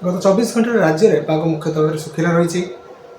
गत 24 घंटे राज्य में पाग मुख्यतः भाव सुखिला रही।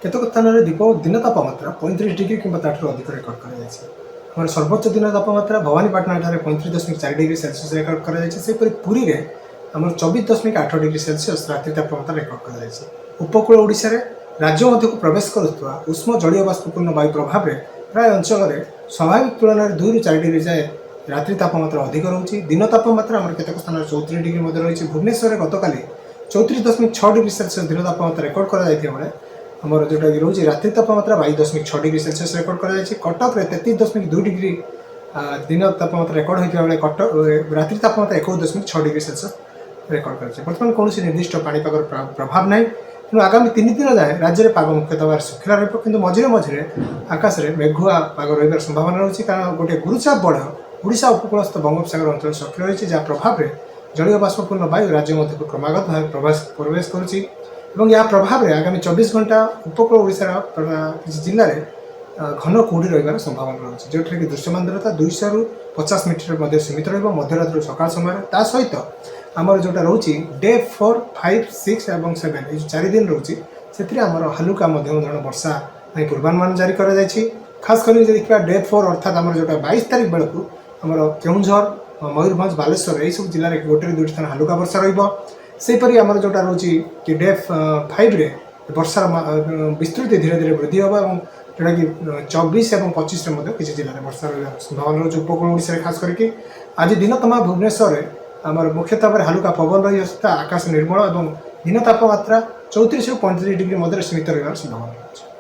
केतक स्थान में दिन तापमात्रा 35 डिग्री कि अधिक रेकर्ड कर सर्वोच्च दिन तापमात्रा भवानीपाटना 35.4 डिग्री सेल्सियस रेकर्ड कर पुरी में आम 24.8 डिग्री सेल्सियस रात्रि तापमात्रा रेकर्ड कर उपकूल ओडिशा रे राज्य मध्य को प्रवेश करुवा उष्म जलीय बाष्पूर्ण वायु प्रभाव में प्राय अंचल स्वाभाविक तुलन में 2 ରୁ 4 डिग्री जाए रात्रि तापमात्रा अधिक रोचे। दिन तापमात्रा आम केतक स्थान 34 डिग्री रही। भुवनेश्वर गतकाली 34.6 डिग्री सेल्सियस दिन तापमात्रा रेकर्ड कर आमर जोटा कि रोचे रात्रि तापमात्रा 22.6 डिग्री सेल्सियस रेकर्ड कर कटक में 33.2 डिग्री दिन तापमात्रा रेकर्ड होता बेले कटक रात्रि तापमात्रा 21.6 डिग्री सेल्सियस रेकर्ड कर बर्तमान कौन निर्दिष्ट पाणीपाग प्रभाव ना तेणु आगामी 3 दिन जाए राज्य में पाग मुख्यतः भाव सुखिला रही। मझे मझे आकाश में मेघुआ पाग रही संभावना रही कारण गोटे गुरुचाप बड़ ओडिशा उपकूलस्थ बंगोपसागर अंचल सक्रिय रही जहाँ प्रभाव में जलीय बाष्पूर्ण वायु राज्य मध्य को क्रमागत भाव प्रवेश कर प्रभाव में आगामी 24 घंटा उपकूल ओडिशार किसी जिले में घन कुहुड़ी रही संभावना रही जो कि दृश्यमानता 200 ରୁ 50 मीटर सीमित रध्यरात्रि सकाल समय ता सहित आमर जोटा रोचे डे 4, 5, 6 और 7 ये 4 दिन रोचे से आमर हालुका मध्यम धरण वर्षा पूर्वानुमान जारी कर खास कर देखा डे 4 अर्थात आमर जोटा 22 तारिख बेलू आमर केउंझर मयूरभंज बालेश्वर यही सब जिले में 1 ରୁ 2 स्थान हालुका वर्षा रहीपरी आमर जोटा रोचे कि डे 5 रे वर्षार विस्तृति धीरे धीरे वृद्धि हम और जोटा कि 24 और 25 किसी जिले में वर्षा रहा संभावना रही उपकूल ओडिशा खास करके आज दिन तमाम भुवनेश्वर आमर मुख्यतः भाव हालुका पवन रही आकाश निर्मल और दिन तापमात्रा 34 ରୁ 35 डिग्री मध्य सीमित रही संभावना रही।